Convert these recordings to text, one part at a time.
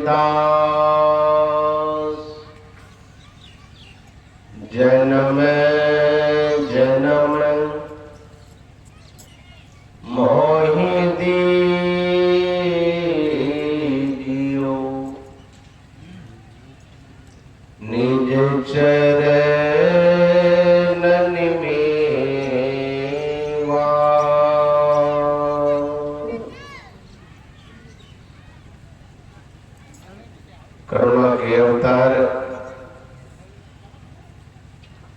दास जन्म जन्म मोहि दीजियो निज चरणन मेवा। करुणा के अवतार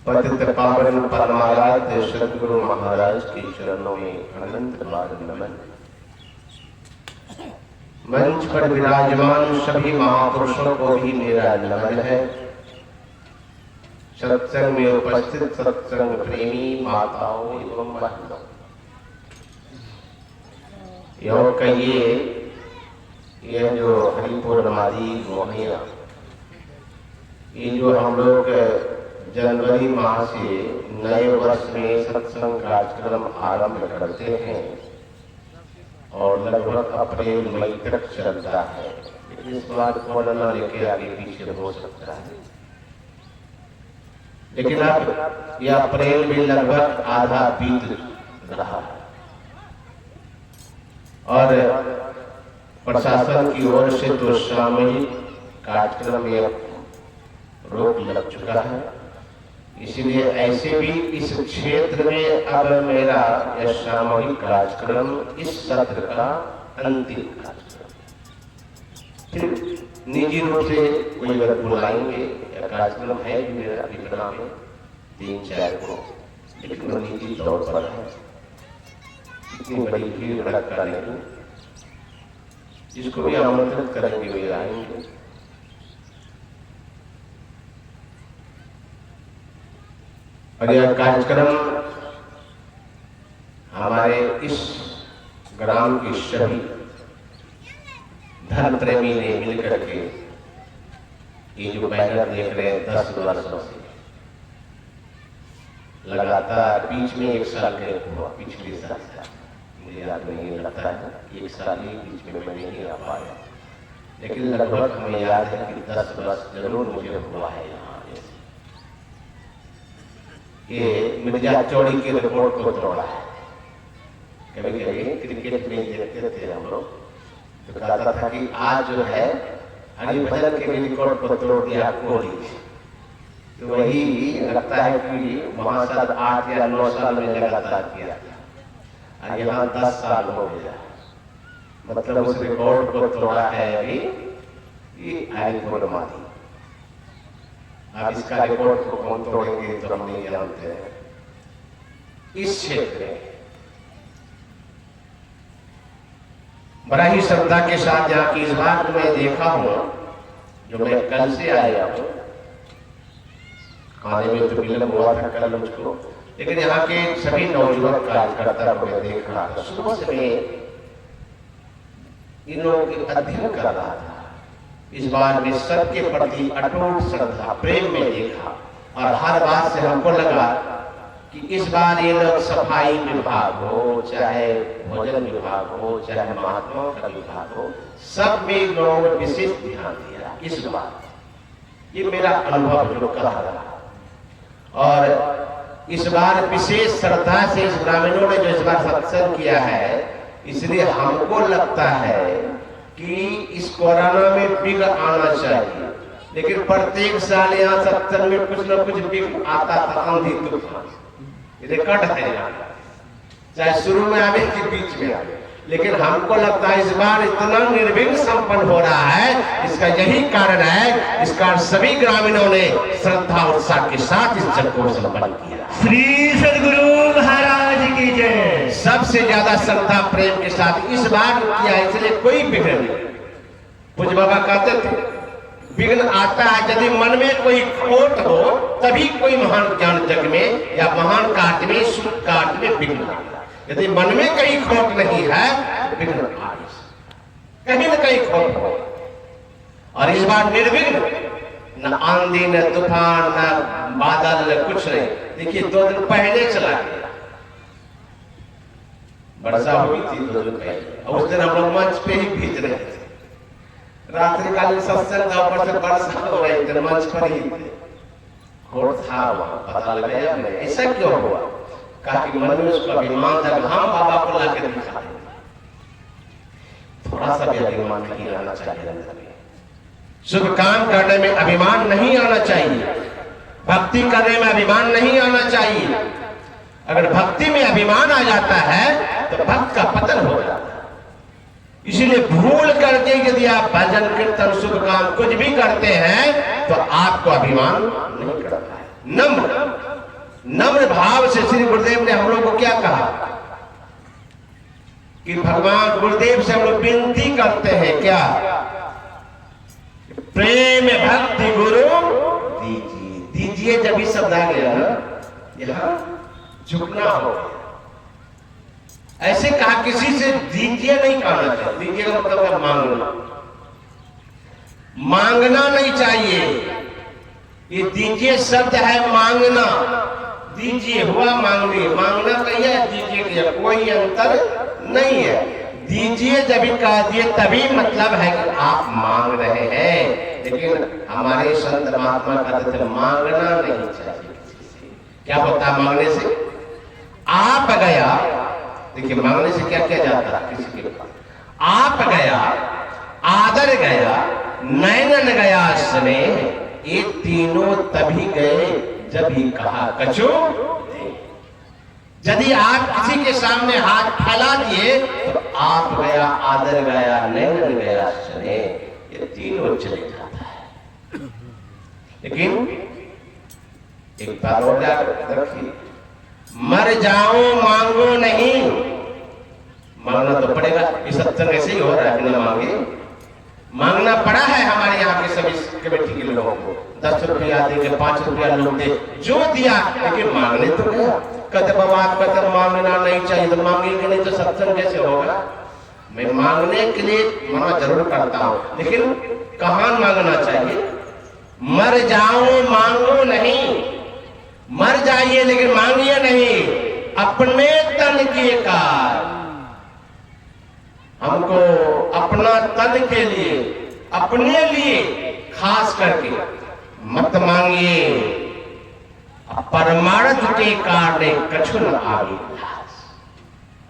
पतित पावन परमाराध्य सदगुरु महाराज के चरणों में अनंत बार नमन। मंच पर विराजमान सभी महापुरुषों को भी मेरा नमन है। सत्संग में उपस्थित सत्संग प्रेमी माताओं एवं बहनों, यो कहिए यह जो हरिपूर्णमादी मोहिया, ये जो हम लोग जनवरी माह से नए वर्ष में सत्संग कार्यक्रम आरंभ करते हैं और लगभग अप्रैल मई तक चलता है। इस बार कोरोना लेके आगे पीछे हो सकता है, लेकिन अब यह अप्रैल में लगभग आधा बीत रहा है और प्रशासन की ओर से तो सामूहिक कार्यक्रम में रोक लग चुका है। इसलिए ऐसे भी इस क्षेत्र में अब मेरा यह सामूहिक कार्यक्रम इस सत्र का अंतिम कार्यक्रम। फिर निजी रूप से कोई अगर बुलाएंगे, यह कार्यक्रम है भी मेरा विकला में 3-4 को, लेकिन वो निजी तौर पर है। इतनी बड़ी भीड़ भड़का नहीं, जिसको भी आमंत्रित करेंगे वे आएंगे। और यह कार्यक्रम हमारे इस ग्राम के सभी धर्म प्रेमी ने मिलकर के ये जो बैनर देख रहे हैं 10 वर्षों से लगातार, बीच में 1 साल के हुआ, पिछले साल मुझे याद नहीं लगता है, 1 साल ही बीच में मैं नहीं आ पाया, लेकिन लगभग हमें याद है कि 10 वर्ष जरूर मुझे हुआ है। यहाँ ये मिर्जा चौड़ी के रिकॉर्ड को तोड़ा है। कभी कभी क्रिकेट में देखते थे हम लोग, तो कहता था कि आज जो है हरिभजन के रिकॉर्ड को तोड़ दिया कोहली। तो वही लगता है कि वहां शायद 8 या 9 साल में लगातार किया था, यहाँ 10 साल हो गया, मतलब उस रिकॉर्ड को तोड़ा है अभी ये हरिपूर्णमादी। अब इसका रिकॉर्ड को कौन तोड़ेंगे तो हम नहीं जानते हैं। इस क्षेत्र में बड़ा ही श्रद्धा के साथ यहाँ की इस बात मैं देखा हूं, जो मैं कल से आया हूं, खाने में तो विलंब हुआ था कल मुझको, लेकिन यहाँ के सभी नौजवान कार्यकर्ता को मैं देख रहा था। सुबह से मैं इन लोगों की अध्ययन कर रहा था। इस बार में सबके प्रति अटूट श्रद्धा प्रेम में देखा, और हर बात से हमको लगा कि इस बार ये लोग सफाई विभाग हो, चाहे भोजन विभाग हो, चाहे महात्माओं का विभाग हो, सब में लोगों ने विशेष ध्यान दिया। इस बार ये मेरा अनुभव जो कह रहा, और इस बार विशेष श्रद्धा से इस ग्रामीणों ने जो इस बार सत्संग किया है, इसलिए हमको लगता है कि इस कोरोना में विघ्न आना चाहिए, लेकिन प्रत्येक साल यहाँ सत्संग में कुछ न कुछ विघ्न आता था, आंधी तूफान रिकॉर्ड है यहाँ, चाहे शुरू में आवे कि बीच में आवे, लेकिन हमको लगता है इस बार इतना निर्विघ्न संपन्न हो रहा है। इसका यही कारण है, इसका सभी ग्रामीणों ने श्रद्धा उत्साह के साथ इस जग को संपन्न किया। श्री सदगुरु महाराज की जय। सबसे ज्यादा श्रद्धा प्रेम के साथ इस बार किया, इसलिए कोई विघ्न नहीं। पूज्य बाबा कहते थे विघ्न आता है यदि मन में कोई खोट हो, तभी कोई महान ज्ञान जग में या महान कार्य में, शुभ कार्य में विघ्न आता है। यदि मन में कहीं खोट नहीं है, विघ्न कहीं न कहीं खोट हो। और इस बार निर्विघ्न, न आंधी, न तूफान, न बादल, न कुछ नहीं। देखिए 2 दिन पहले चला गया, वर्षा हुई थी 2 दिन पहले, और उस दिन हम लोग मंच पे ही भीज रहे थे। रात्रिकालीन सत्संग का ऊपर से वर्षा हो रही थी, मंच पर ही थे, घोड़ था वहां, पता लगाया मैं ऐसा क्यों हुआ। कहा कि मनुष्य को अभिमान था, हम बाबा को लाके दिखा दें, थोड़ा सा भी अभिमान नहीं आना चाहिए अंदर में। शुभ काम करने में अभिमान नहीं आना चाहिए, भक्ति करने में अभिमान नहीं आना चाहिए। अगर भक्ति में अभिमान आ जाता है तो भक्त का पतन हो जाता है। इसीलिए भूल करके यदि आप भजन कीर्तन शुभ काम कुछ भी करते हैं तो आपको अभिमान नहीं करना है। नम्र भाव से श्री गुरुदेव ने हम लोग को क्या कहा कि भगवान गुरुदेव से हम लोग विनती करते हैं क्या, प्रेम भक्ति गुरु दीजिए। दीजिए जब इस शब्द आ गया ना, यहां झुकना हो। ऐसे कहा किसी से दीजिए नहीं कहना चाहिए। दीजिए का मतलब है मांगना, मांगना नहीं चाहिए। ये दीजिए शब्द है मांगना, दीजिए हुआ मांगने, मांगना कही है दीजिए किया, कोई अंतर नहीं है। दीजिए जब भी कह दिए तभी मतलब है कि आप मांग रहे हैं। लेकिन हमारे संत महात्मा कहते थे मांगना नहीं चाहिए किसी से। क्या होता है मांगने से? आप गया, देखिए मांगने से क्या किया जाता है किसी के पास, आप गया, आदर गया, नैनन गया स्नेह, ये तीनों तभी गए जब ही कहा कछु। यदि आप किसी के सामने हाथ फैला दिए तो आप गया, आदर गया, नैनन गया स्नेह, ये तीनों चले जाता है। लेकिन एक बात और याद रखिए, मर जाओ मांगो नहीं। मांगना तो पड़ेगा, ये सत्संग ऐसे ही हो रहा है, बिना मांगे मांगना पड़ा है हमारे यहाँ के सभी कमेटी के लोगों को। 10 रुपया देंगे, 5 रुपया लोग दे, जो दिया, लेकिन मांगने तो गया। कहते बाबा आप कहते मांगना नहीं चाहिए, तो मांगेंगे नहीं तो सत्संग कैसे होगा। मैं मांगने के लिए मना जरूर करता हूँ, लेकिन कहाँ मांगना चाहिए। मर जाओ मांगो नहीं, मर जाइए लेकिन मांगिए नहीं। अपने तन के कार्य, हमको अपना तन के लिए, अपने लिए खास करके मत मांगिए। परमार्थ के कारण कछु न आगे।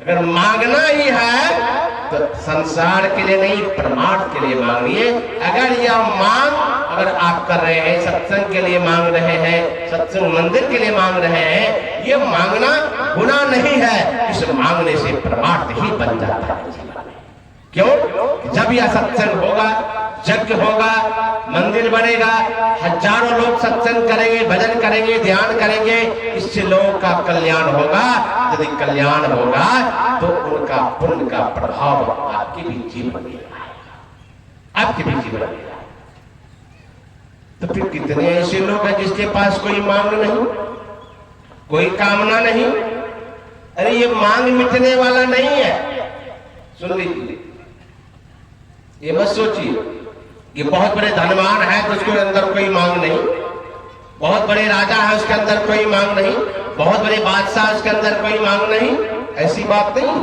अगर मांगना ही है तो संसार के लिए नहीं, परमार्थ के लिए मांगिए। अगर यह मांग अगर आप कर रहे हैं, सत्संग के लिए मांग रहे हैं, सत्संग मंदिर के लिए मांग रहे हैं, ये मांगना गुनाह नहीं है। इस मांगने से परमार्थ ही बन जाता है। क्यों? जब यह सत्संग होगा, यज्ञ होगा, मंदिर बनेगा, हजारों लोग सत्संग करेंगे, भजन करेंगे, ध्यान करेंगे, इससे लोगों का कल्याण होगा। यदि कल्याण होगा तो उनका पुण्य का प्रभाव आपके भी जीवन में आएगा, आपके भी जीवन में आएगा। तो फिर कितने ऐसे लोग हैं जिसके पास कोई मांग नहीं, कोई कामना नहीं। अरे ये मांग मिटने वाला नहीं है। सुन लीजिए, ये मत सोचिए कि बहुत बड़े धनवान है तो उसके अंदर कोई मांग नहीं, बहुत बड़े राजा है उसके अंदर कोई मांग नहीं, बहुत बड़े बादशाह उसके अंदर कोई मांग नहीं। ऐसी बात नहीं।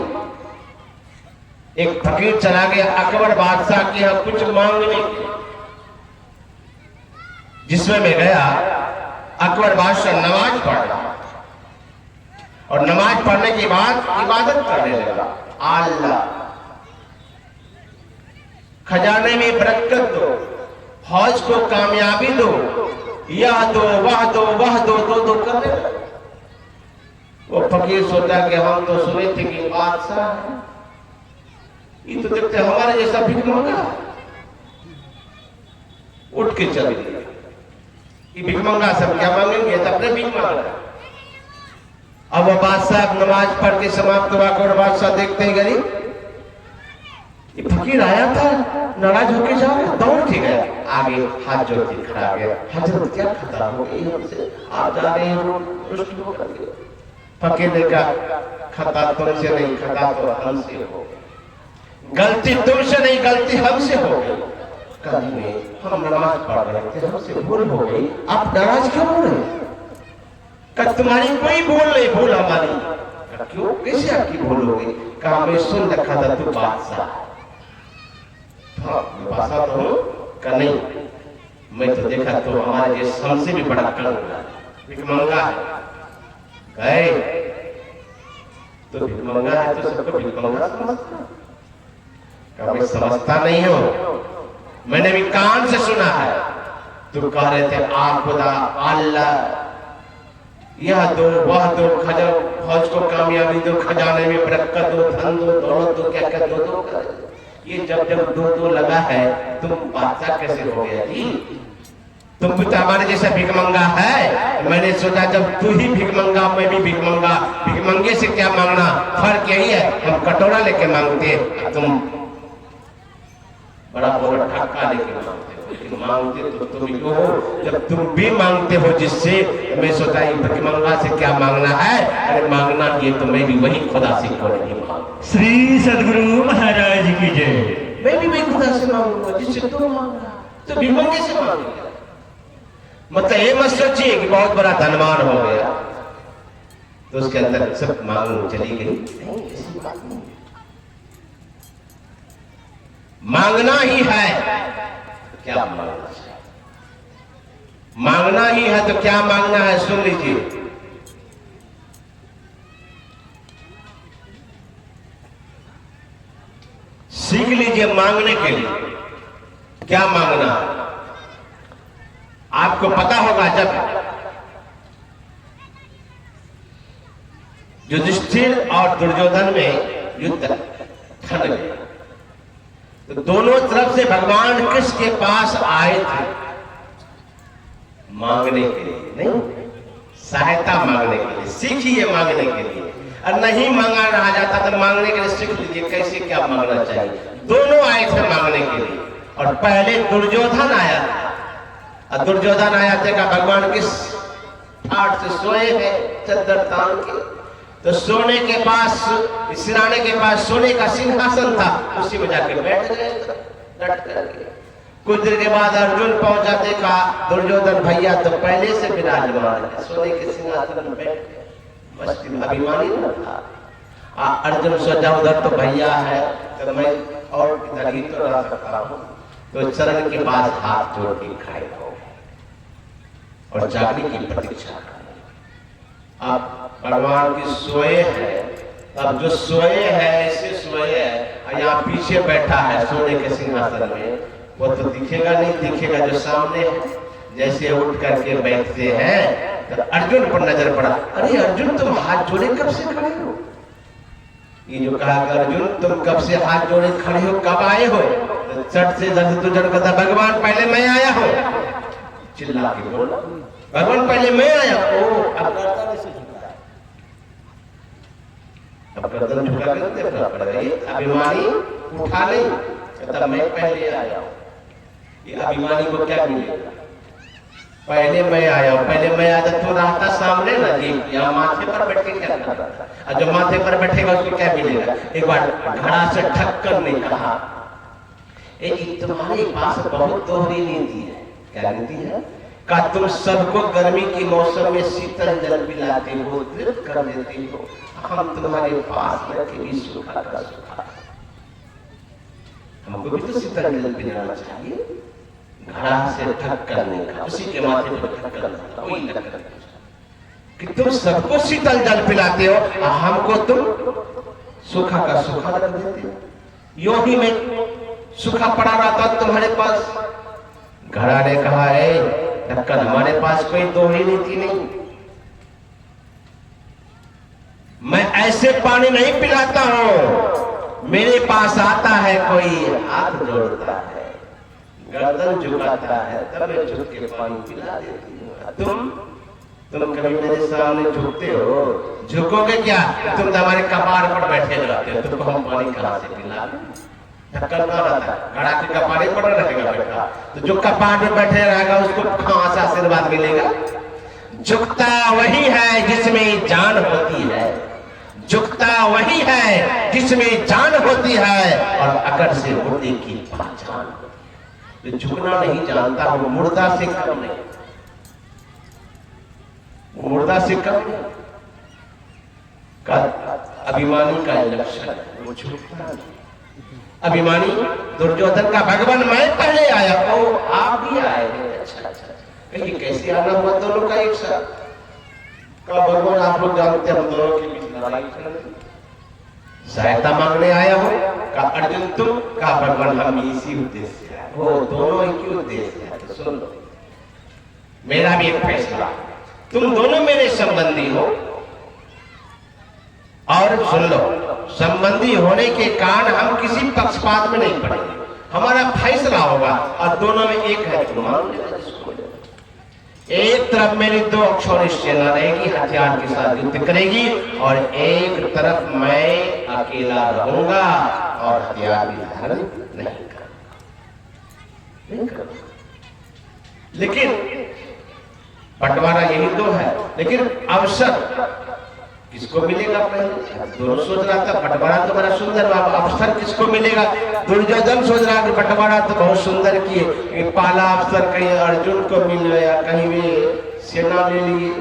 एक फकीर चला गया अकबर बादशाह के यहाँ कुछ मांगने, जिसमें मैं गया, अकबर बादशाह नमाज पढ़ रहा और नमाज पढ़ने के बाद इबादत करने लगा। अल्लाह खजाने में बरकत दो, हौज को कामयाबी दो, यह दो, वह दो, वह दो, दो करने लगा। वो फकीर सोचा कि हम तो सुने थे कि बादशाह है, ये तो देखते हमारे जैसा भीख मांगा। उठ के चले गए। ये भीख मांगा, सब क्या मांगेंगे, तो अपने भीख मांगा। अब वो बादशाह नमाज पढ़ के समाप्त हुआ और बादशाह देखते ही गरीब, ये फकीर आया था, नाराज होके जा रहा, दौड़ के गया, आगे हाथ जोड़ के खड़ा गया। हजरत क्या खतरा हो गई हमसे, आप जा रहे हैं। फकीर ने कहा खता तुमसे नहीं, खता तो हमसे हो गई। गलती तुमसे नहीं, गलती हमसे हो गई। कल में हम नमाज पढ़ रहे थे, हमसे भूल हो गई, आप नाराज क्यों हो रहे? तुम्हारी कोई भूल नहीं, भूल हमारी। क्यों, कैसे आपकी भूल हो गई? कहा मैं सुन रखा था तू बादशाह, हाँ भाषा तो हूँ का नहीं, मैं तो देखा तो हमारे देश हमसे भी बड़ा भिखमंगा है। गए तो भिखमंगा है तो सबको भिखमंगा समझता, कभी समझता नहीं हो। मैंने भी कान से सुना है, तुम कह रहे थे आप खुदा अल्लाह, यह दो वह दो, खजा फौज को कामयाबी दो, खजाने में बरकत दो, धन दो, दौलत दो, क्या क्या दो दो। ये जब जब दो दो लगा है, तुम बादशाह कैसे हो गया जी? तुम भी तो हमारे जैसा भिखमंगा है। मैंने सोचा जब तू ही भिखमंगा मैं भी भिखमंगा, भिखमंगे से क्या मांगना, फर्क यही है हम कटोरा लेके मांगते, तुम बड़ा बड़ा ठाका लेके मांगते हो। लेकिन मांगते तो तुम ही हो, जब तुम भी मांगते हो जिससे, मैं सोचा ये भिखमंगा से क्या मांगना है, अरे मांगना ये तो मैं भी वही खुदा से को नहीं मांग। श्री सदगुरु महाराज की जय। मैं भी वही खुदा से मांगूंगा जिससे तुम मांगना, तो भिखमंगे से मांगेगा। मतलब ये मत सोचिए कि बहुत बड़ा धनवान हो गया तो उसके अंदर सब मांग चली गई, नहीं ऐसी बात नहीं। मांगना ही है तो क्या मांगना है, मांगना ही है तो क्या मांगना है, सुन लीजिए। सीख लीजिए मांगने के लिए क्या मांगना है। आपको पता होगा जब युधिष्ठिर और दुर्योधन में युद्ध ठन गया तो दोनों तरफ से भगवान कृष्ण के पास आए थे मांगने के लिए, नहीं सहायता मांगने के लिए। सीखिए मांगने के लिए, और नहीं मांगा रहा जाता तो मांगने के लिए सीख लीजिए कैसे क्या मांगना चाहिए। दोनों आए थे मांगने के लिए, और पहले दुर्योधन आया था। और दुर्योधन आया देखा भगवान किस ठाट से सोए हैं चद्दर तान के, तो सोने के पास, सिराने के पास सोने का सिंहासन था, उसी में जाके बैठ गए डट करके। कुछ देर के बाद अर्जुन पहुंचा, देखा दुर्योधन भैया तो पहले से विराजमान है, सोने के सिंहासन में बैठ गए। मस्ती अभिमानी न था। अर्जुन सोचा उधर तो भैया है तो मैं और इधर ही तो रह सकता हूँ, तो चरण के पास हाथ जोड़ के खड़े हो और जागने की प्रतीक्षा करें। आप भगवान की सोए है, अब जो सोए है ऐसे सोए है, यहाँ पीछे बैठा है सोने के सिंहासन में, वो तो दिखेगा नहीं, दिखेगा जो सामने है। जैसे उठ करके बैठते हैं तो अर्जुन पर नजर पड़ा, अरे अर्जुन तुम हाथ जोड़े कब से खड़े हो? ये जो कहा कि अर्जुन तुम कब से हाथ जोड़े खड़े हो, कब आए हो? तो चट से तुझे कहता भगवान पहले मैं आया हूँ, चिल्ला के बोला भगवान पहले मैं आया। ओ अब गर्दन ऐसे झुका, अब गर्दन झुका कर देखना पड़ेगा। ये अभिमानी उठा नहीं, कहता मैं पहले आया हूँ। ये अभिमानी को क्या मिलेगा? पहले मैं आया हूँ, पहले मैं आया तो रहता सामने ना जी, यहाँ माथे पर बैठे क्या कर रहा था, और जो माथे पर बैठेगा उसको क्या मिलेगा? एक बार घड़ा से ठक्कर ने कहा, तुम्हारे पास बहुत दोहरी नीति है। क्या नीति है? का तुम सबको गर्मी के मौसम में शीतल जल पिलाते हो, तृप्त कर देते हो, हम तुम्हारे पास बैठे भी सूखा का सूखा, हमको भी तो शीतल जल पिलाना चाहिए। घड़ा से ठक्कर नहीं कहा, उसी के माथे पर ठक्कर था, वही ठक्कर कि तुम सबको शीतल जल पिलाते हो, हमको तुम सूखा का सूखा कर देते हो। यो ही मैं सूखा पड़ा रहा था तुम्हारे पास। घड़ा ने कहा है ढक्कन हमारे पास कोई दोहरी नीति नहीं, मैं ऐसे पानी नहीं पिलाता हूं, मेरे पास आता है कोई हाथ जोड़ता है, गर्दन झुकाता है, तब मैं झुक के पानी पिला देती हूँ। तुम कभी मेरे सामने झुकते हो? झुकोगे क्या? तुम तो हमारे कपार पर बैठे रहते हो, तुमको हम पानी कहां से पिला दें? ढक्कन ना रहता, घड़ा के कपारे पर रहेगा बैठा, तो जो कपार में बैठे रहेगा उसको कहां से आशीर्वाद मिलेगा? झुकता वही है जिसमें जान होती है, झुकता वही है जिसमें जान होती है, और अकड़ से मुर्दे की पहचान होती है। जो झुकना नहीं जानता वो मुर्दा से कम नहीं, मुर्दा से कम का अभिमानी का लक्षण, वो झुकता नहीं। अभिमानी दुर्योधन का भगवान मैं पहले आया, ओ आप भी आए हैं, अच्छा अच्छा, कहीं कैसे आना हुआ दोनों का एक साथ? कहा भगवान आप लोग जानते हैं हम दोनों के बीच लड़ाई चल रही, सहायता मांगने आया हो। कहा अर्जुन तुम? कहा भगवान हम इसी उद्देश्य है। वो दोनों एक ही उद्देश्य है, तो सुन लो मेरा भी एक फैसला, तुम दोनों मेरे संबंधी हो, और सुन लो संबंधी होने के कारण हम किसी पक्षपात में नहीं पड़ेंगे, हमारा फैसला होगा और दोनों में एक है, तुम एक तरफ मेरी 2 अक्षौणी सेना रहेगी, हथियार के साथ युद्ध करेगी, और एक तरफ मैं अकेला रहूंगा और हथियार भी धारण नहीं करूंगा। लेकिन बंटवारा यही 2 है, लेकिन अवसर किसको मिलेगा? पहले दोनों सोच रहा था बंटवारा तो बड़ा सुंदर, अवसर किसको मिलेगा? दुर्योधन सोच रहा कि बंटवारा तो बहुत सुंदर किए, पहला अवसर कहीं अर्जुन को मिल गया, कहीं भी सेना ले लिए,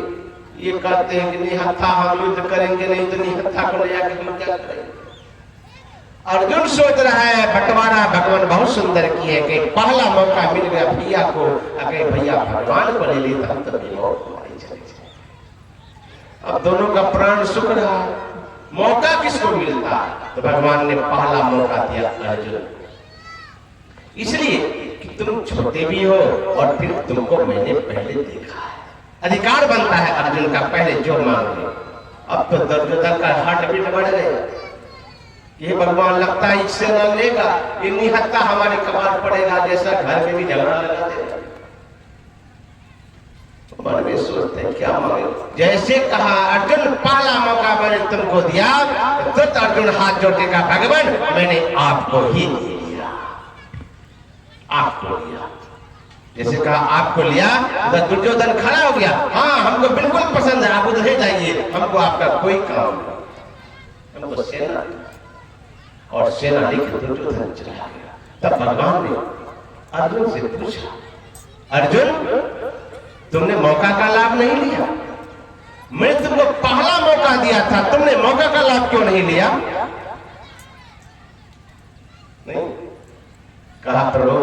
ये कहते हैं कि निहत्था हम युद्ध करेंगे, नहीं तो निहत्था को ले जाकर हम क्या करेंगे? अर्जुन सोच रहा है बंटवारा भगवान बहुत सुंदर किए कि पहला मौका मिल गया भैया को, अगर भैया भगवान को ले लेता तो अब दोनों का प्राण सुख रहा। मौका किसको मिलता? तो भगवान ने पहला मौका दिया अर्जुन, इसलिए कि तुम छोटे भी हो और फिर तुमको मैंने पहले देखा है, अधिकार बनता है अर्जुन का पहले जो मांग लो। अब तो दुर्योधन का हार्ट बीट बढ़ गया, ये भगवान लगता है इससे न लेगा, ये निहत्था हमारे कपाल पड़ेगा, जैसा घर में भी झगड़ा लगा देगा। मन में सोचते हैं क्या मांगे, जैसे कहा अर्जुन पहला मौका मैंने तुमको दिया, तो अर्जुन हाथ जोड़ेगा भगवान मैंने आपको ही दिया, आपको लिया। जैसे कहा आपको लिया, तो दुर्योधन खड़ा हो गया, हाँ हमको बिल्कुल पसंद है, आप उधर जाइए, हमको आपका कोई काम नहीं, हमको सेना, और सेना लेकर दुर्योधन चला गया। तब भगवान ने अर्जुन से पूछा, अर्जुन तुमने मौका का लाभ नहीं लिया, मैंने तुमको पहला मौका दिया था, तुमने मौका का लाभ क्यों नहीं लिया? नहीं कहा प्रभु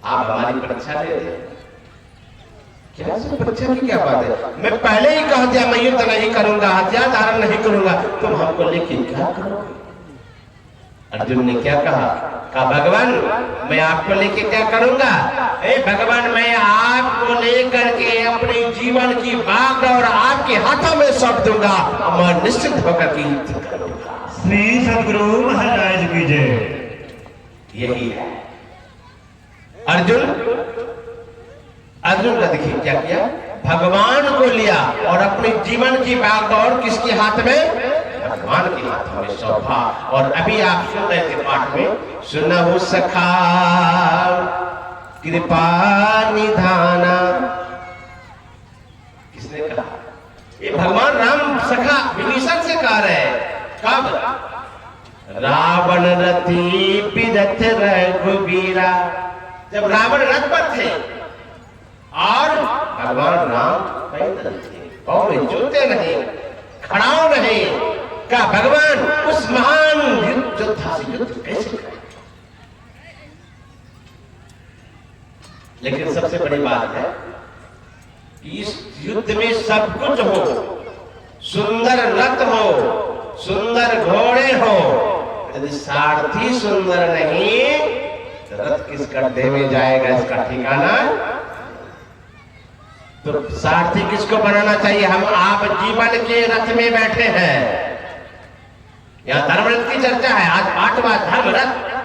आप हमारी परीक्षा ले रहे, क्या परीक्षा की क्या बात है? मैं पहले ही कह दिया मैं युद्ध नहीं करूंगा, हथियार धारण नहीं करूंगा, तुम हमको लेकिन क्या करोगे? अर्जुन ने क्या कहा? कहा भगवान मैं आपको लेके क्या करूंगा? भगवान मैं आपको लेकर के अपने जीवन की बागडोर आपके हाथों में सौंप दूंगा, मैं निश्चित होकर के युद्ध करूंगा। श्री सद्गुरु महाराज की जय। यही है अर्जुन ने देखिए क्या किया, भगवान को लिया और अपने जीवन की बागडोर किसके हाथ में? भगवान के हाथों में सौंपा। और अभी आप सुन रहे थे पाठ में, सुनहु सखा कृपा निधाना, किसने कहा? ये भगवान राम सखा विभीषण से कह रहे हैं। कब? रावण रति बिरथ रघुबीरा, जब रावण रथ पर थे और भगवान राम पैदल थे, पांव में जूते नहीं, खड़ाओ नहीं, का भगवान उस महान योद्धा से युद्ध कैसे करें? लेकिन सबसे बड़ी बात है कि इस युद्ध में सब कुछ हो, सुंदर रथ हो, सुंदर घोड़े हो, यदि सारथी सुंदर नहीं तो रथ किस गड्ढे में जाएगा, इसका ठिकाना। तो सारथी किसको बनाना चाहिए? हम आप जीवन के रथ में बैठे हैं, यहाँ धर्म रथ की चर्चा है, आज 8वां धर्म रथ।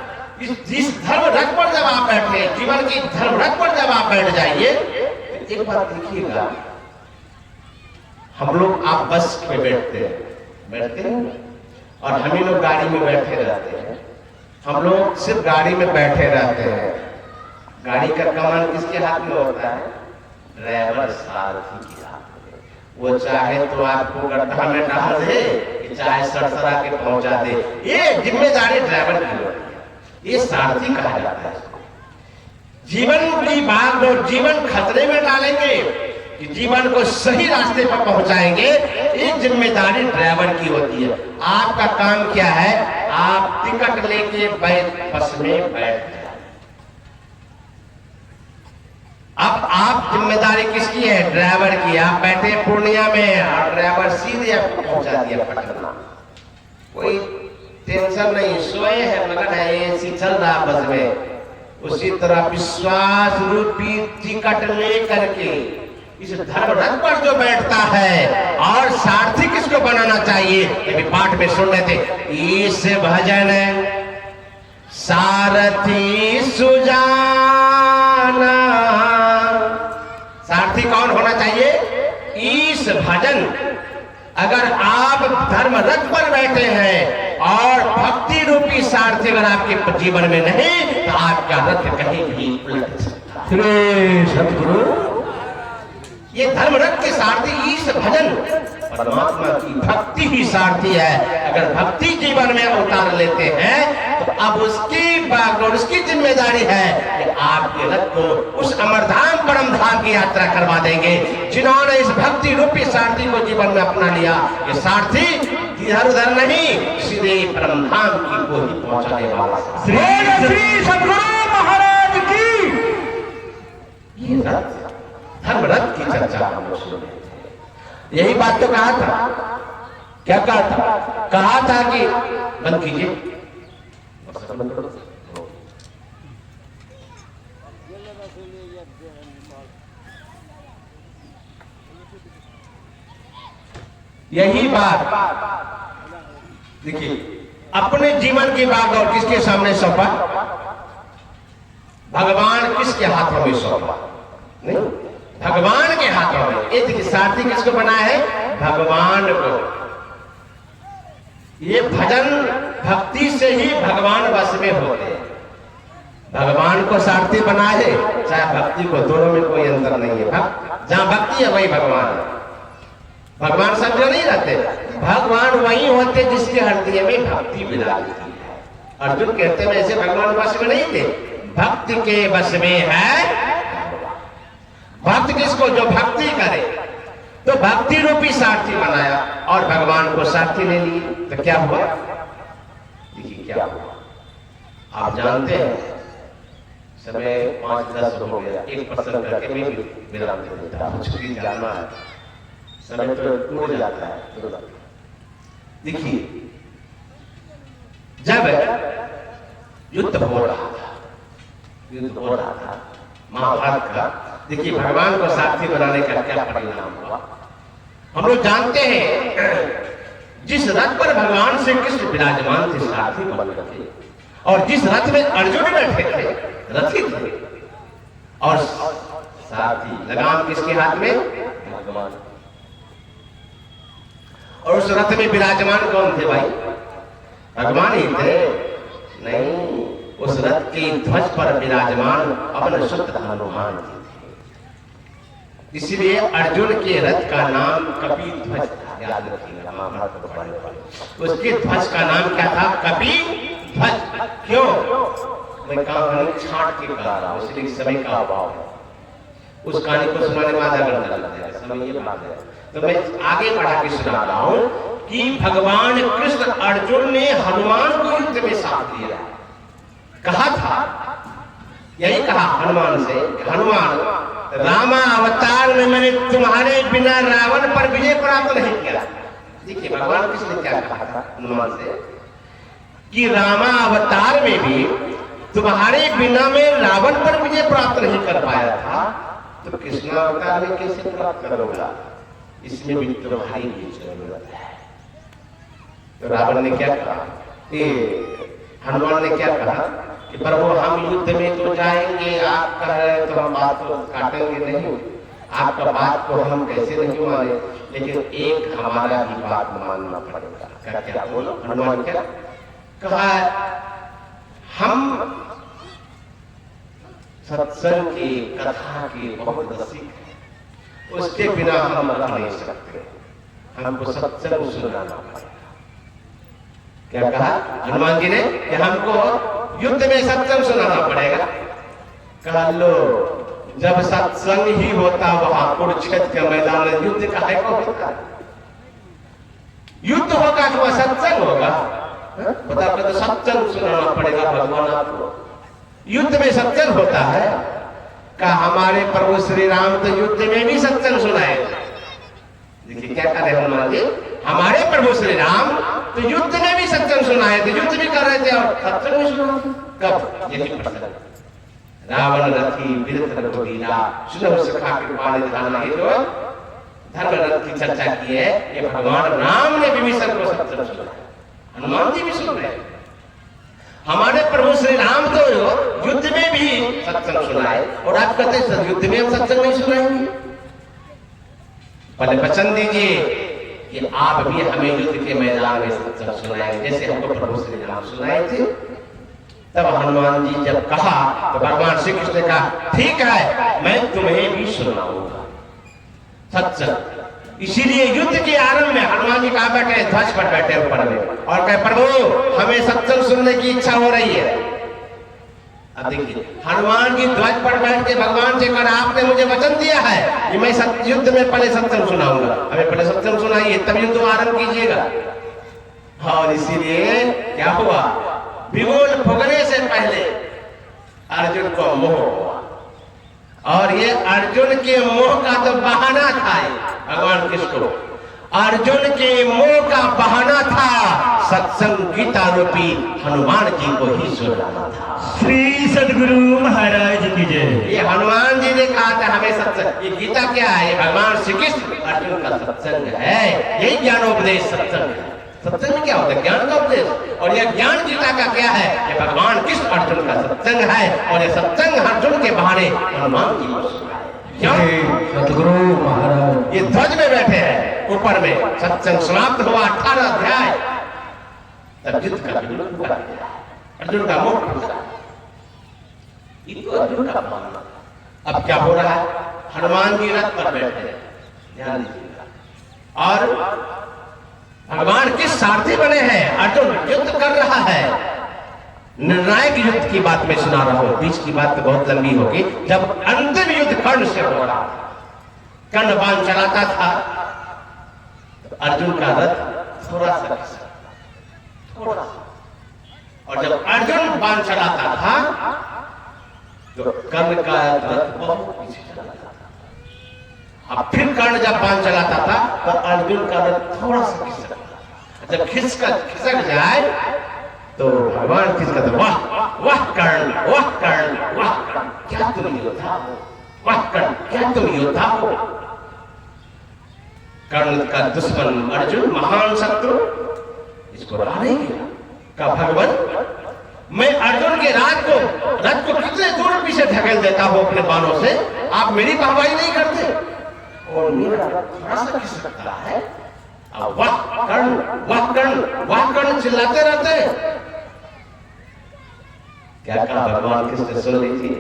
जिस धर्म रथ पर जब आप बैठे, जीवन की धर्म रथ पर जब आप बैठ जाइए, एक बात देखिएगा, हम लोग आप बस पे बैठते हैं और हम ही लोग गाड़ी में बैठे रहते हैं, हम लोग सिर्फ गाड़ी में बैठे रहते हैं। गाड़ी का कमान किसके हाथ में होता है? ड्राइवर सारथी के हाथ में। वो चाहे तो आपको गड्ढा में डाल दे, चाहे सड़सड़ा के पहुंचा दे, ये जिम्मेदारी ड्राइवर की होती है, ये सारथी कहा जाता है। जीवन की बागडोर, जीवन खतरे में डालेंगे कि जीवन को सही रास्ते पर पहुंचाएंगे, एक जिम्मेदारी ड्राइवर की होती है। आपका काम क्या है? आप टिकट लेके बस में बैठ जाए। अब आप जिम्मेदारी किसकी है? ड्राइवर की। आप बैठे पूर्णिया में और ड्राइवर सीधे आपको पहुंचा दिया पटना। कोई टेंशन नहीं, सोए है, मगन है, एसी चल रहा बस में। उसी तरह विश्वास रूपी टिकट लेकर के इस धर्म रथ पर जो बैठता है, और सारथी किसको बनाना चाहिए? ये पाठ में सुन रहे थे, इस भजन सारथी सुजाना। सारथी कौन होना चाहिए? इस भजन। अगर आप धर्म रथ पर बैठे हैं और भक्ति रूपी सारथी अगर आपके जीवन में नहीं, तो आपका रथ कहीं भी उलट सकता है। श्री सतगुरु ये धर्म रथ के सारथी इस भजन, परमात्मा की भक्ति ही सारथी है। अगर भक्ति जीवन में उतार लेते हैं तो अब उसकी बागडोर, उसकी जिम्मेदारी है कि आपके रथ को उस अमरधाम परम धाम की यात्रा करवा देंगे। जिन्होंने इस भक्ति रूपी सारथी को जीवन में अपना लिया, ये सारथी इधर उधर नहीं, सीधे परम धाम की को ही पहुंचाने वाला। श्री सतगुरु महाराज की। ये रथ, धर्म रथ की चर्चा हम लोग सुन रहे थे। यही बात तो कहा था। क्या कहा था? कहा था कि बंद कीजिए, यही बात। देखिए, अपने जीवन की बागडोर किसके सामने सौंपा? भगवान किसके हाथों में सौंपा? नहीं, भगवान के हाथों में। ये देखिए, सारथी किसको बना है? भगवान को। ये भजन भक्ति से ही भगवान वश में होते हैं। भगवान को सारथी बना है, चाहे भक्ति को, दोनों में कोई अंतर नहीं है। जहां भक्ति है वही भगवान है। भगवान सब जो नहीं रहते, भगवान वही होते जिसके हृदय में भक्ति विराजती है। अर्जुन कहते हैं ऐसे भगवान वश में नहीं थे, भक्ति के वश में है। भक्त किसको? जो भक्ति करे। तो भक्ति रूपी सारथी बनाया और भगवान को सारथी ले लिए। तो क्या हुआ? देखिए क्या हुआ। आप जानते हैं, समय 5-10 हो गया, एक प्रश्न करके मैं विराम दे देता हूं, छुट्टी जाना है, समय तो टूट जाता है। देखिए, जब युद्ध हो रहा था महाभारत का, देखिए भगवान को सारथी बनाने का क्या परिणाम हुआ। हम लोग जानते हैं, जिस रथ पर भगवान श्री कृष्ण विराजमान थे सारथी बन थे, और जिस रथ में अर्जुन बैठे थे रथी थे, और सारथी लगाम किसके हाथ में? भगवान। और उस रथ में विराजमान कौन थे भाई? भगवान ही थे? नहीं, उस रथ के ध्वज पर विराजमान अपने शुद्ध हनुमान जी थे। इसलिए अर्जुन के रथ का नाम कपि ध्वज था। याद रखिएगा, महाभारत को पढ़ने वाले, उसके ध्वज का नाम क्या था? कपि ध्वज। क्यों? मैं कहानी छाट के बता रहा हूं, इसलिए समय का अभाव है। उस कहानी को सुनाने में आधा घंटा लग जाएगा, समय ये बात है। तो मैं आगे बढ़ा के सुना रहा हूं कि भगवान कृष्ण अर्जुन ने हनुमान को युद्ध में साथ दिया। कहा था, यही कहा हनुमान से, हनुमान रामा अवतार में मैंने तुम्हारे बिना रावण पर विजय प्राप्त नहीं किया। देखिए भगवान कृष्ण ने क्या कहा था हनुमान से कि रामा अवतार में भी तुम्हारे बिना में रावण पर विजय प्राप्त नहीं कर पाया था, तो कृष्ण अवतार में कैसे प्राप्त करोगा? इसमें भी तुम्हारी भी जरूरत है। तो रावण ने क्या कहा? हनुमान ने क्या कहा कि प्रभु हम युद्ध में तो जाएंगे, आप कह रहे तो हम बात को काटेंगे नहीं, आपका बात को हम कैसे नहीं माने, लेकिन एक हमारा भी बात मानना पड़ेगा। क्या क्या बोलो? हनुमान क्या कहा? हम सत्संग की कथा की बहुत रसिक है, उसके बिना हम रह नहीं सकते, हमको सत्संग सुनाना पड़ेगा। क्या कहा हनुमान जी ने? कि हमको युद्ध में सत्संग सुनाना पड़ेगा। कहा लो जब सत्संग ही होता वहां कुरुक्षेत्र के मैदान में युद्ध का है कौन होता? युद्ध होगा तो वह सत्संग होगा। बता तो सत्संग सुनाना पड़ेगा भगवान आपको। युद्ध में सत्संग होता है का हमारे प्रभु श्री राम तो युद्ध में भी सत्संग सुनाए। देखिए क्या कर रहे हनुमान जी, हमारे प्रभु श्री राम तो युद्ध में भी सत्संग सुनाए थे, युद्ध भी कर रहे थे और सत्संग भी सुना। कब? यही प्रसंग रावण रथी विरत रघुवीरा सुनो सखा कृपा निधान है जो धर्म रथ की चर्चा की है। ये भगवान राम ने विभीषण को सत्संग सुनाया, हनुमान जी भी सुन रहे हैं। हमारे प्रभु श्री राम तो युद्ध में भी सत्संग सुनाए और आप कहते हैं युद्ध में हम सत्संग नहीं सुनाएंगे। पहले वचन दीजिए कि आप भी हमें युद्ध के मैदान में सत्संग सुनाए जैसे हमको प्रभु श्री राम सुनाए थे। तब हनुमान जी जब कहा तो भगवान श्री कृष्ण ने कहा ठीक है मैं तुम्हें भी सुनाऊंगा सत्संग। इसीलिए युद्ध के आरंभ में हनुमान जी कहा बैठे, ध्वज पर बैठे ऊपर में और कहे प्रभु हमें सत्संग सुनने की इच्छा हो रही है। अब देखिए हनुमान जी ध्वज पर बैठ के भगवान से कहा आपने मुझे वचन दिया है कि मैं युद्ध में पहले सत्संग सुनाऊंगा, हमें पहले सत्संग सुनाइए तब युद्ध आरंभ कीजिएगा। और इसीलिए क्या हुआ, बिगुल फूकने से पहले अर्जुन को मोह हुआ और ये अर्जुन के मोह का तो बहाना था। भगवान कृष्ण अर्जुन के मोह का बहाना था सत्संग गीता रूपी हनुमान जी को ही सुनाना था। श्री सद्गुरु महाराज की जय। ये हनुमान जी ने कहा था हमें सत्संग, ये गीता क्या है? ये भगवान श्री कृष्ण अर्जुन का सत्संग है, यही ज्ञानोपदेश सत्संग है। सत्संग में क्या होता है? ज्ञान का उपदेश। और यह ज्ञान गीता का क्या है? ये भगवान कृष्ण अर्जुन का सत्संग है और ये सत्संग अर्जुन के बहाने हनुमान जी को सुनाए। सतगुरु महाराज ये ध्वज में बैठे हैं ऊपर में, सत्संग समाप्त हुआ 18 अध्याय तब युद्ध का अर्जुन का मुख अर्जुन का मानना। अब क्या हो रहा है? हनुमान जी रथ पर बैठे हैं, ध्यान दीजिएगा, और भगवान किस सारथी बने हैं? अर्जुन युद्ध कर रहा है। निर्णायक युद्ध की बात मैं सुना रहा हूं, बीच की बात तो बहुत लंबी होगी। जब अंतिम युद्ध कर्ण से हो रहा, कर्ण बाण चलाता था तो अर्जुन का रथ थोड़ा सा थोड़ा, और जब अर्जुन बाण चलाता था तो कर्ण का रथ बहुत पीछे चलाता था। अब फिर कर्ण जब बाण चलाता था तो अर्जुन का रथ थोड़ा सा खिसक, जब खिसक जाए तो भगवान खिसका तो वाह वाह कर्ण वाह कर्ण वाह कर्ण क्या तुम योद्धा हो, वाह कर्ण क्या तुम योद्धा हो। कर्ण का दुश्मन अर्जुन महान शत्रु इसको रहा नहीं गया। का भगवान मैं अर्जुन के रथ को कितने दूर पीछे ढकेल देता हूं अपने बाणों से, आप मेरी वाहवाही नहीं करते और मेरा रथ थोड़ा सा खिसकता है। वाह कर्ण वाह कर्ण वाह कर्ण चिल्लाते रहते। क्या कहा भगवान कृष्ण? सुन लीजिए,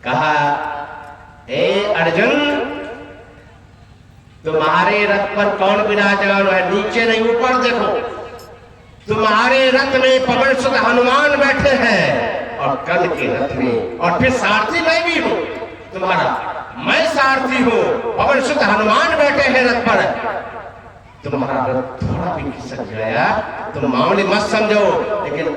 कहा ए अर्जुन तुम्हारे रथ पर कौन विराजमान है? नीचे नहीं ऊपर देखो, तुम्हारे रथ में पवन सुत हनुमान बैठे हैं और कर्ण के रथ में, और फिर सारथी मैं भी हूं तुम्हारा, मैं सारथी हूं, पवन सुत हनुमान बैठे हैं रथ पर। तुम्हारा रथ थोड़ा भी खिसक गया तुम मामूली मत समझो, लेकिन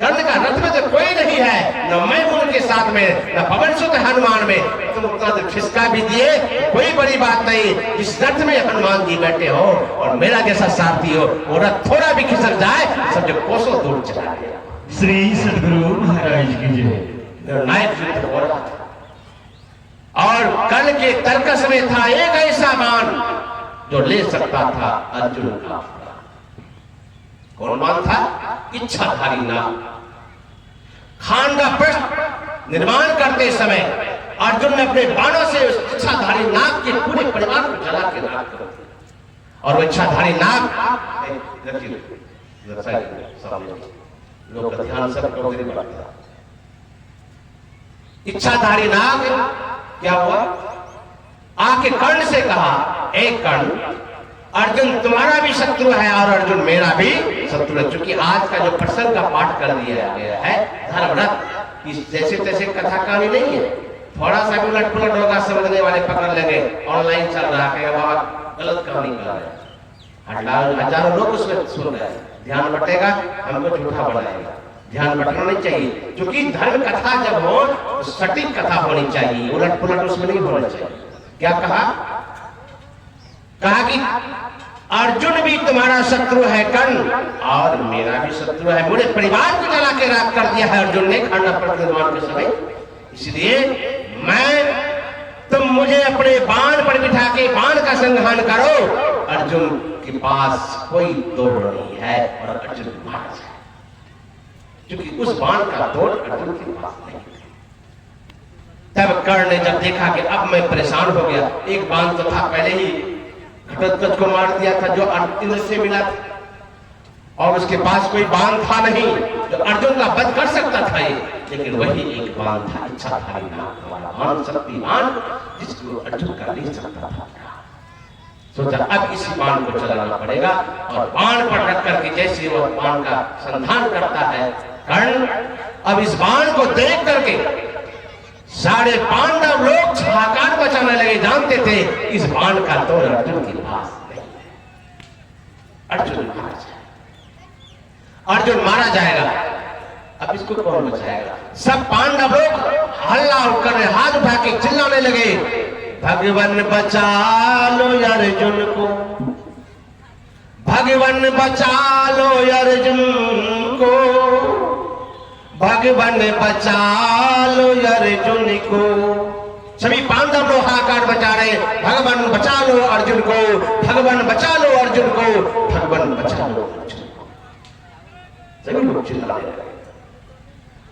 कर्ण का रथ में तो कोई नहीं है, न मैं हूं उनके साथ में, न पवन सुत हनुमान में, तुम उतना खिसका भी दिए कोई बड़ी बात नहीं। इस रथ में हनुमान जी बैठे हो और मेरा जैसा सारथी हो, वो रथ थोड़ा भी खिसक जाए समझो कोसों दूर चला गया। श्री सद्गुरु महाराज की जय। निर्णायक युद्ध हो रहा था और कर्ण के तरकस में था एक ऐसा बाण जो ले सकता था अर्जुन का। कौन बाण था? इच्छाधारी नाग। खान का प्रश्न निर्माण करते समय अर्जुन ने अपने बाणों से उस इच्छाधारी नाग के पूरे परिवार को जला के राख कर दिया। और वो इच्छाधारी नाग लोग ध्यान से इच्छाधारी नाग क्या हुआ? आके कर्ण से कहा एक कर्ण अर्जुन तुम्हारा भी शत्रु है और अर्जुन मेरा भी शत्रु है। चूंकि आज का जो प्रसंग का पाठ कर दिया गया है धर्मरथ, इस जैसे तैसे कथा कहानी नहीं है, थोड़ा सा भी उलट पुलट होगा समझने वाले पकड़ लेंगे, ऑनलाइन चल रहा है बाबा गलत कहानी कर रहे हैं, हजारों लोग उसमें सुन रहे हैं, ध्यान बटेगा हमको झूठा बनाएगा, ध्यान बटना नहीं चाहिए। क्योंकि धर्म कथा जब हो तो सटीक कथा होनी चाहिए, उलट पुलट उसमें नहीं होना चाहिए। क्या कहा? कहा कि अर्जुन भी तुम्हारा शत्रु है कर्ण और मेरा भी शत्रु है, मेरे परिवार को जला के राख कर दिया है अर्जुन ने खाना प्रतिमान के समय, इसलिए तुम मुझे अपने बाण पर बिठा के बाण का संहार करो। अर्जुन के पास कोई तोड़ नहीं है और अर्जुन मार जाए, क्योंकि उस बाण का तोड़ अर्जुन के पास नहीं है। तब कर्ण ने जब देखा कि अब मैं परेशान हो गया, एक बाण तो था पहले ही घटोत्कच को मार दिया था जो अर्जुन से मिला था, और उसके पास कोई बाण था नहीं जो अर्जुन का वध कर सकता था ये, लेकिन वही एक बाण था इच्छाधारी नाग वाला बाण, शक्ति बाण, जिसको अर्जुन का ले सकता था। सोचा अब इसी बाण को चलाना पड़ेगा, और बाण पर रख करके जैसे वो बाण का संधान करता है कर्ण, अब इस बाण को देख करके सारे पांडव लोग हाहाकार बचाने लगे, जानते थे इस बाण का तोड़ अर्जुन के पास नहीं है, अर्जुन मारा जाएगा, अर्जुन मारा जाएगा। अब इसको कौन बचाएगा? सब पांडव लोग हल्ला कर हाथ उठा के चिल्लाने लगे, भगवान बचा लो अर्जुन को, भगवान बचा लो अर्जुन को, भगवान बचा लो अर्जुन को। सभी पांडव लोग हाहाकार बचा रहे, भगवान बचा लो अर्जुन को, भगवान बचा लो अर्जुन को, भगवान बचा लो अर्जुन को, सभी लोग चिल्ला रहे हैं।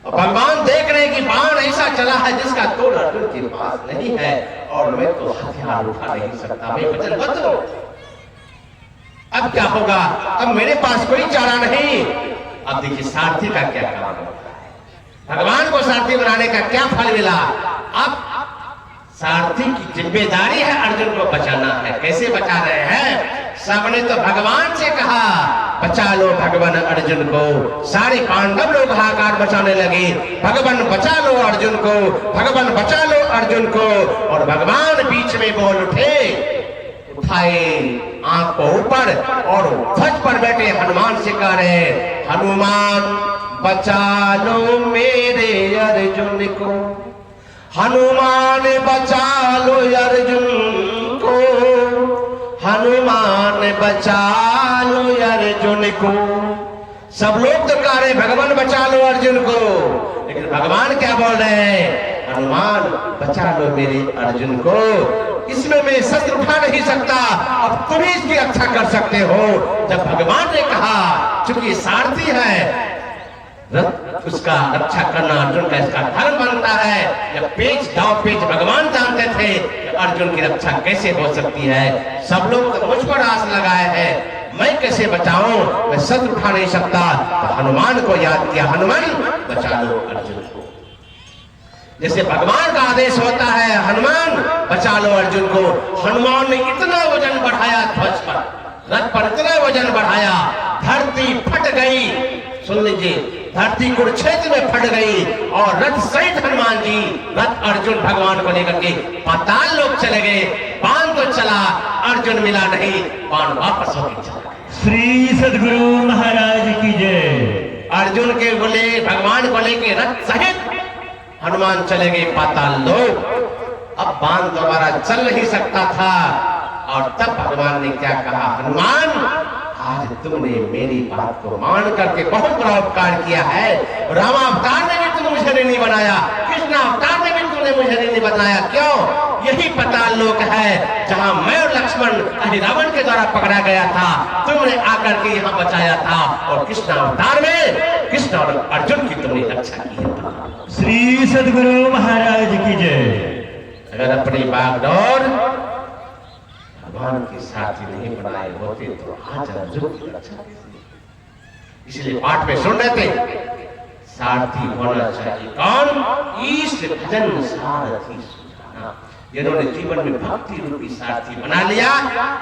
और भगवान देख रहे हैं कि बाण ऐसा चला है जिसका तोड़ अर्जुन के पास नहीं है, और मैं तो हथियार उठा नहीं सकता, मैं वचन बदल दो। अब क्या होगा? अब मेरे पास कोई चारा नहीं। अब देखिए सारथी का क्या काम होता है, भगवान को सारथी बनाने का क्या फल मिला। अब सारथी की जिम्मेदारी है अर्जुन को बचाना है। कैसे बचा रहे हैं? सबने तो भगवान से कहा बचा लो भगवान अर्जुन को, सारे पांडव लोग हाहाकार बचाने लगे, भगवान बचा लो अर्जुन को, भगवान बचा लो अर्जुन को। और भगवान बीच में बोल उठे, उठाए आंख को ऊपर और ध्वज पर बैठे हनुमान से कह रहे, हनुमान बचा लो मेरे अर्जुन को, हनुमान बचा लो अर्जुन को, हनुमान बचा लो अर्जुन को। सब लोग तो कह रहे भगवान बचा लो अर्जुन को, लेकिन भगवान क्या बोल रहे हैं? हनुमान बचा लो मेरे अर्जुन को, इसमें मैं शस्त्र उठा नहीं सकता, अब तुम ही इसकी रक्षा कर सकते हो। जब भगवान ने कहा, चूंकि सारथी है, उसका रक्षा करना अर्जुन का इसका धर्म बनता है। जब पेच दाव पेच भगवान जानते थे अर्जुन की रक्षा कैसे हो सकती है। सब लोग तो मुझ पर आस लगाए हैं, मैं कैसे बचाऊं, मैं शस्त्र उठा नहीं सकता। तो हनुमान को याद किया, हनुमान बचा लो अर्जुन को। जैसे भगवान का आदेश होता है, हनुमान बचा लो अर्जुन को। हनुमान ने इतना वजन बढ़ाया ध्वज पर, रथ पर इतना वजन बढ़ाया, धरती फट गई। सुन लीजिए, धरती कुरुक्षेत्र में फट गई और रथ सहित हनुमान जी, रथ अर्जुन भगवान को लेकर के पाताल लोक चले गए। बाण तो चला, अर्जुन मिला नहीं, बाण वापस होकर चला। श्री सद्गुरु महाराज की जय। अर्जुन के बोले भगवान को लेके रथ सहित हनुमान चले गए पाताल लोक। अब बाण दोबारा चल नहीं सकता था, और तब भगवान ने क्या कहा, हनुमान आज तुमने मेरी बात को मान करके बहुत बड़ा उपकार किया है। रामावतार ने भी तुमने मुझे नहीं बनाया, कृष्ण अवतार ने भी तुमने मुझे नहीं बनाया। क्यों? यही पाताल लोक है जहां मैं और लक्ष्मण रावण के द्वारा पकड़ा गया था, तुमने आकर के यहाँ बचाया था। और कृष्ण अवतार में कृष्ण और अर्जुन की तुमने रक्षा की है। श्री सद्गुरु महाराज की जय। अगर अपनी बागडोर भगवान के साथी नहीं बनाए होते तो आज अर्जुन की रक्षा कैसे? इसलिए पाठ में सुन रहे थे, सारथी होना चाहिए कौन? ईश भजन सारथी सुजाना। जिन्होंने जीवन में भक्ति रूपी सारथी बना लिया,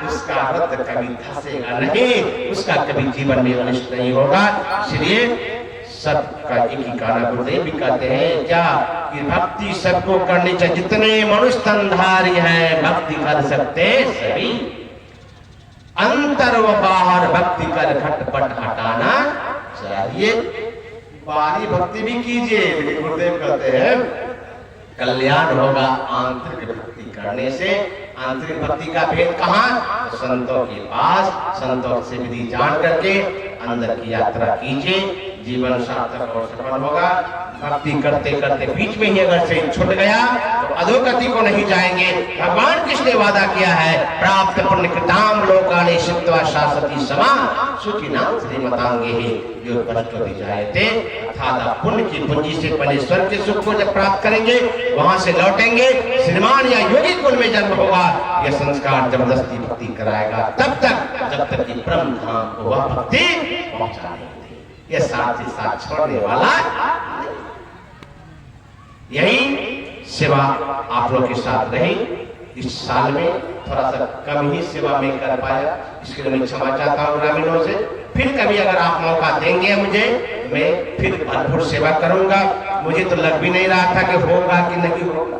उसका रथ कभी धंसेगा नहीं, उसका कभी जीवन में अनिष्ट नहीं होगा। इसलिए सबका एक ही गाना गुरुदेव भी कहते हैं, क्या कि भक्ति सबको करनी चाहिए, जितने मनुष्य तनधारी है भक्ति कर सकते सभी, अंतर व बाहर भक्ति कर खटपट हटाना चाहिए। बाहरी भक्ति भी कीजिए, गुरुदेव कहते हैं कल्याण होगा आंतरिक भक्ति करने से। आंतरिक भक्ति का भेद कहाँ? तो संतों के पास, संतों से विधि जान करके अंदर की यात्रा कीजिए, जीवन सार्थक और सफल होगा। भक्ति करते करते बीच में ही अगर से छूट गया तो अधोगति को नहीं जाएंगे। भगवान किसने वादा किया है? प्राप्त पुण्य कृताम लोकानि सिद्ध्वा शाश्वती समा सुखिनां श्रीमतांगे जो परस्पर जायते। अर्थात पुण्य की पूंजी से पहले स्वर्ग के सुख को जब प्राप्त करेंगे वहां से लौटेंगे, श्रीमान या योगी कुल में जन्म होगा। यह संस्कार जबरदस्ती भक्ति कराएगा तब तक जब तक कि परम धाम को वह भक्ति पहुंचा नहीं देगी। यह साथ ही साथ छोड़ने वाला। यही सेवा आप लोग के साथ रही। इस साल में थोड़ा सा कम ही सेवा में कर पाया, इसके लिए मैं क्षमा चाहता हूँ ग्रामीणों से। फिर कभी अगर आप मौका देंगे मुझे, मैं फिर भरपूर सेवा करूंगा। मुझे तो लग भी नहीं रहा था कि होगा कि नहीं होगा।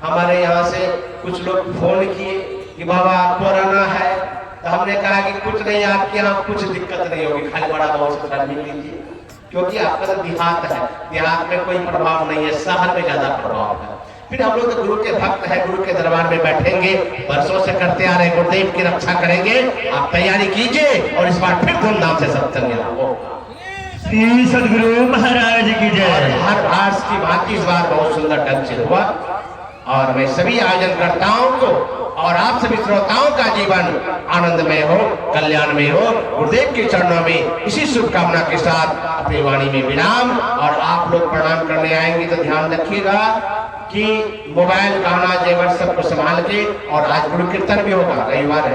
हमारे यहाँ से कुछ लोग फोन किए कि बाबा कोरोना है, तो हमने कहा कि कुछ नहीं, आपके यहाँ कुछ दिक्कत नहीं होगी, खाली बड़ा बहुत सारा मिल लीजिए, क्योंकि आपका तो देहात है, देहात में कोई प्रभाव नहीं है, शहर में ज्यादा प्रभाव है। फिर हम लोग तो गुरु के भक्त हैं, गुरु के दरबार में बैठेंगे, वर्षों से करते आ रहे, गुरुदेव की रक्षा करेंगे। आप तैयारी कीजिए और इस बार फिर धूमधाम से सत्संग होगा। श्री सद्गुरु महाराज की जय। हर वर्ष की भांति इस बार बहुत सुंदर ढंग से हुआ और मैं सभी आयोजनकर्ताओं को और आप सभी श्रोताओं का जीवन आनंदमय हो, कल्याणमय हो। गुरुदेव के चरणों में इसी शुभकामना के साथ अपनी वाणी में विराम। और आप लोग प्रणाम करने आएंगे तो ध्यान रखिएगा कि मोबाइल, गाना, जेवर सबको संभाल के। और आज गुरु कीर्तन भी होगा, रविवार है।